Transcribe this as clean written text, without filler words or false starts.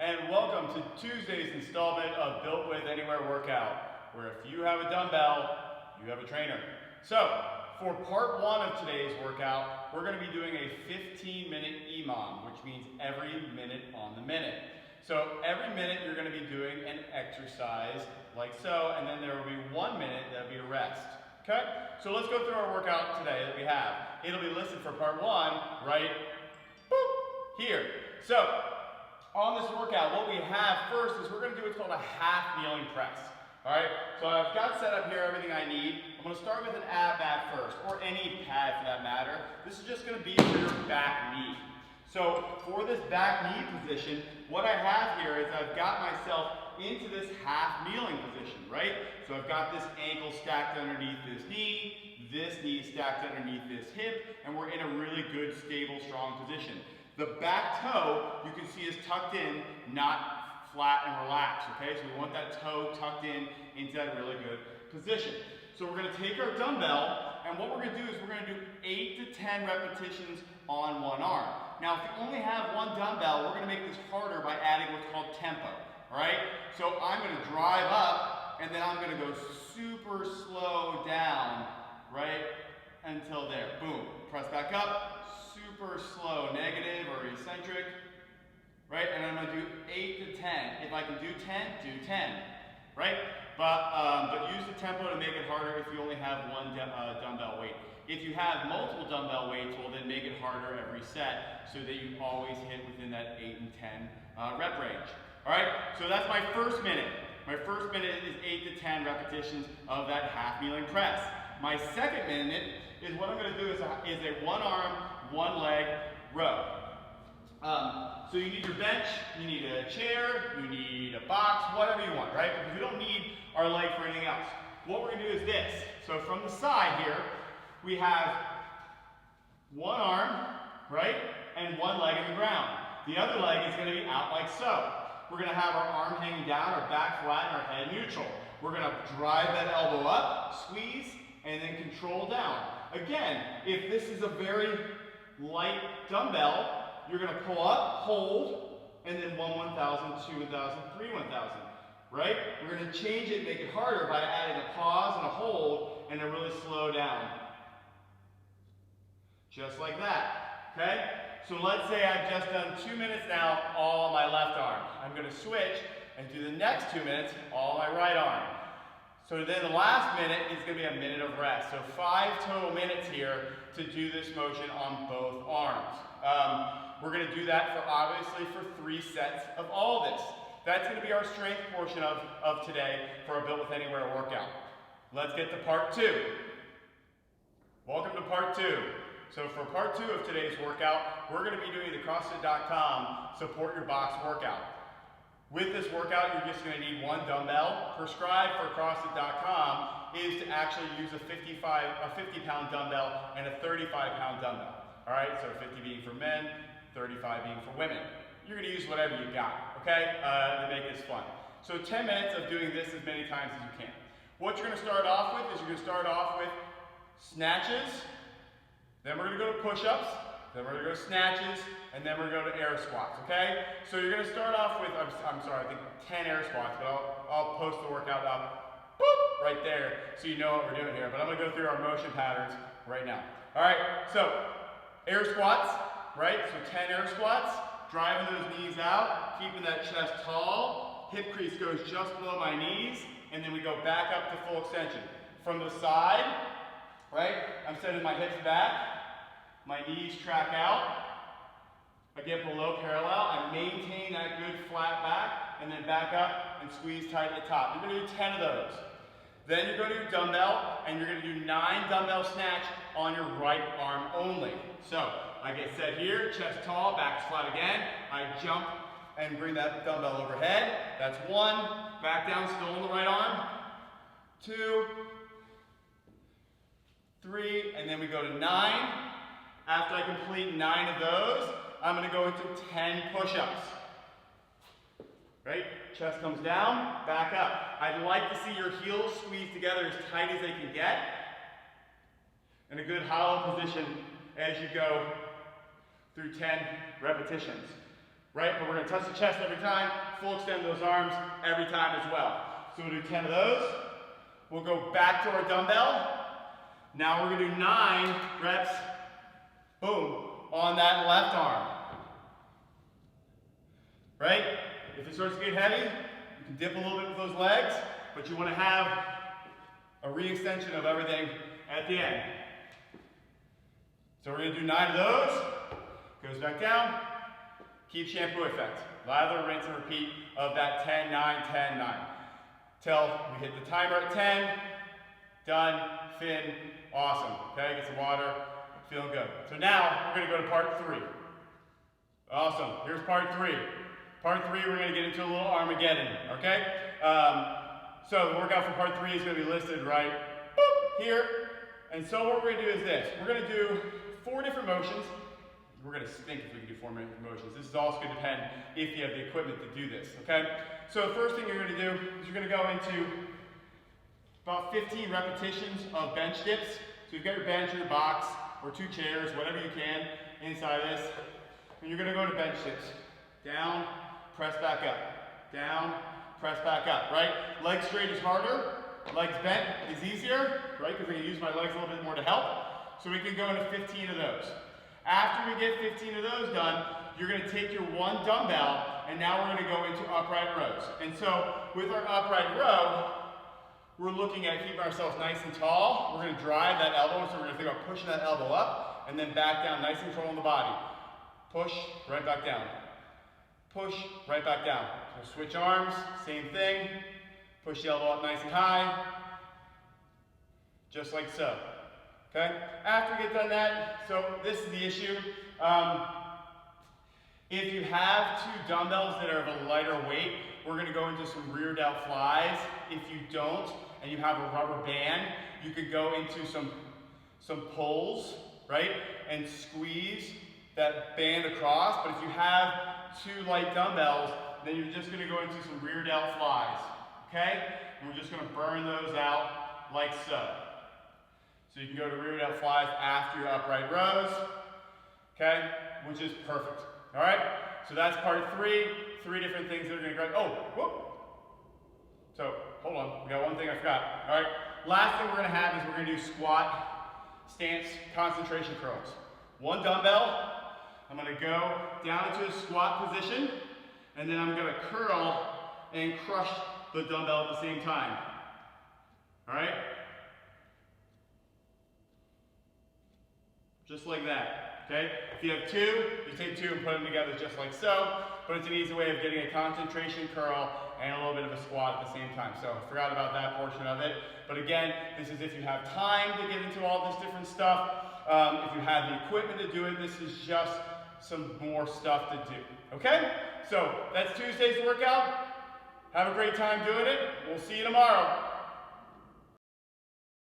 and welcome to Tuesday's installment of Built With Anywhere workout, where if you have a dumbbell, you have a trainer. So, for part one of today's workout, we're going to be doing a 15-minute EMOM, which means every minute on the minute. So every minute you're going to be doing an exercise like so, and then there will be 1 minute that'll be a rest. Okay? So let's go through our workout today that we have. It'll be listed for part one right here. So, on this workout, what we have first is we're going to do what's called a half kneeling press. Alright, so I've got set up here everything I need. I'm going to start with an ab mat first, or any pad for that matter. This is just going to be for your back knee. So, for this back knee position, what I have here is I've got myself into this half kneeling position, right? So I've got this ankle stacked underneath this knee stacked underneath this hip, and we're in a really good, stable, strong position. The back toe, you can see, is tucked in, not flat and relaxed, okay? So we want that toe tucked in into that really good position. So we're going to take our dumbbell, and what we're going to do is we're going to do 8 to 10 repetitions on one arm. Now, if you only have one dumbbell, we're going to make this harder by adding what's called tempo, all right? So I'm going to drive up, and then I'm going to go super slow down, right, until there. Boom. Press back up. Super slow, negative or eccentric, right? And I'm going to do 8 to 10. If I can do 10, do 10, right? But use the tempo to make it harder if you only have one dumbbell weight. If you have multiple dumbbell weights, well then make it harder every set so that you always hit within that 8 and 10 rep range. All right, so that's my first minute. My first minute is 8 to 10 repetitions of that half kneeling press. My second minute is what I'm going to do is a one arm, one leg row. So you need your bench, you need a chair, you need a box, whatever you want, right? Because we don't need our leg for anything else. What we're going to do is this. So from the side here, we have one arm, right? And one leg in the ground. The other leg is going to be out like so. We're going to have our arm hanging down, our back flat, and our head neutral. We're going to drive that elbow up, squeeze, and then control down. Again, if this is a very light dumbbell, you're going to pull up, hold, and then 1 1,000, 2 1,000, 3 1,000, right? We're going to change it, make it harder by adding a pause and a hold, and then really slow down. Just like that, okay? So let's say I've just done 2 minutes now, all on my left arm. I'm going to switch and do the next 2 minutes, all on my right arm. So then the last minute is going to be a minute of rest. So 5 total minutes here to do this motion on both arms. We're going to do that obviously for 3 sets of all this. That's going to be our strength portion of today for our Built With Anywhere workout. Let's get to part 2. Welcome to part 2. So for part 2 of today's workout, we're going to be doing the CrossFit.com Support Your Box workout. With this workout, you're just going to need one dumbbell. Prescribed for CrossFit.com is to actually use a 50-pound dumbbell and a 35-pound dumbbell. All right, so 50 being for men, 35 being for women. You're going to use whatever you got, okay, to make this fun. So 10 minutes of doing this as many times as you can. What you're going to start off with is you're going to start off with snatches, then we're going to go to push-ups, then we're going to go to snatches, and then we're going to go to air squats, okay? So you're going to start off with, I'm sorry, I think 10 air squats, but I'll post the workout up, boop, right there, so you know what we're doing here. But I'm going to go through our motion patterns right now. All right, so air squats, right? So 10 air squats, driving those knees out, keeping that chest tall, hip crease goes just below my knees, and then we go back up to full extension. From the side, right, I'm sending my hips back, my knees track out, I get below parallel, I maintain that good flat back, and then back up and squeeze tight at the top. You're going to do 10 of those. Then you're going to do dumbbell, and you're going to do 9 dumbbell snatch on your right arm only. So, like I said here, chest tall, back flat again. I jump and bring that dumbbell overhead. That's 1. Back down, still on the right arm. 2, 3, and then we go to 9. After I complete 9 of those, I'm going to go into 10 push-ups. Right? Chest comes down, back up. I'd like to see your heels squeeze together as tight as they can get. In a good hollow position as you go through 10 repetitions. right? But we're gonna touch the chest every time, full extend those arms every time as well. So we'll do 10 of those. We'll go back to our dumbbell. Now we're gonna do 9 reps, boom, on that left arm. Right? If it starts to get heavy, you can dip a little bit with those legs, but you wanna have a re-extension of everything at the end. So we're gonna do 9 of those, goes back down, keep shampoo effect. Lather, rinse, and repeat of that 10, 9, 10, 9. Till we hit the timer at 10, done, fin, awesome. Okay, get some water, feeling good. So now we're gonna go to part 3. Awesome, here's part 3. Part 3, we're gonna get into a little Armageddon, okay? So the workout for part 3 is gonna be listed right here. And so what we're gonna do is this. We're gonna do 4 different motions. We're gonna stink if we can do 4 motions. This is also gonna depend if you have the equipment to do this, okay? So the first thing you're gonna do is you're gonna go into about 15 repetitions of bench dips. So you've got your bench or your box or 2 chairs, whatever you can inside this. And you're gonna go to bench dips. Down, press back up. Down, press back up, right? Legs straight is harder. Legs bent is easier, right? Because I can use my legs a little bit more to help. So we can go into 15 of those. After we get 15 of those done, you're gonna take your 1 dumbbell, and now we're gonna go into upright rows. And so with our upright row, we're looking at keeping ourselves nice and tall. We're gonna drive that elbow, so we're gonna think about pushing that elbow up, and then back down, nice and controlling the body. Push, right back down. Push, right back down. So switch arms, same thing. Push the elbow up nice and high, just like so. Okay? After we get done that, so this is the issue. If you have 2 dumbbells that are of a lighter weight, we're going to go into some rear delt flies. If you don't, and you have a rubber band, you could go into some pulls, right? And squeeze that band across. But if you have 2 light dumbbells, then you're just going to go into some rear delt flies. Okay? And we're just going to burn those out like so. So you can go to rear delt flies after your upright rows, okay? Which is perfect, all right? So that's part 3, 3 different things that are gonna go, oh, whoop. So, hold on, we got one thing I forgot, all right? Last thing we're gonna have is we're gonna do squat, stance, concentration curls. 1 dumbbell, I'm gonna go down into a squat position, and then I'm gonna curl and crush the dumbbell at the same time, all right? Just like that, okay? If you have 2, you take 2 and put them together just like so, but it's an easy way of getting a concentration curl and a little bit of a squat at the same time. So I forgot about that portion of it. But again, this is if you have time to get into all this different stuff. If you have the equipment to do it, this is just some more stuff to do, okay? So that's Tuesday's workout. Have a great time doing it. We'll see you tomorrow.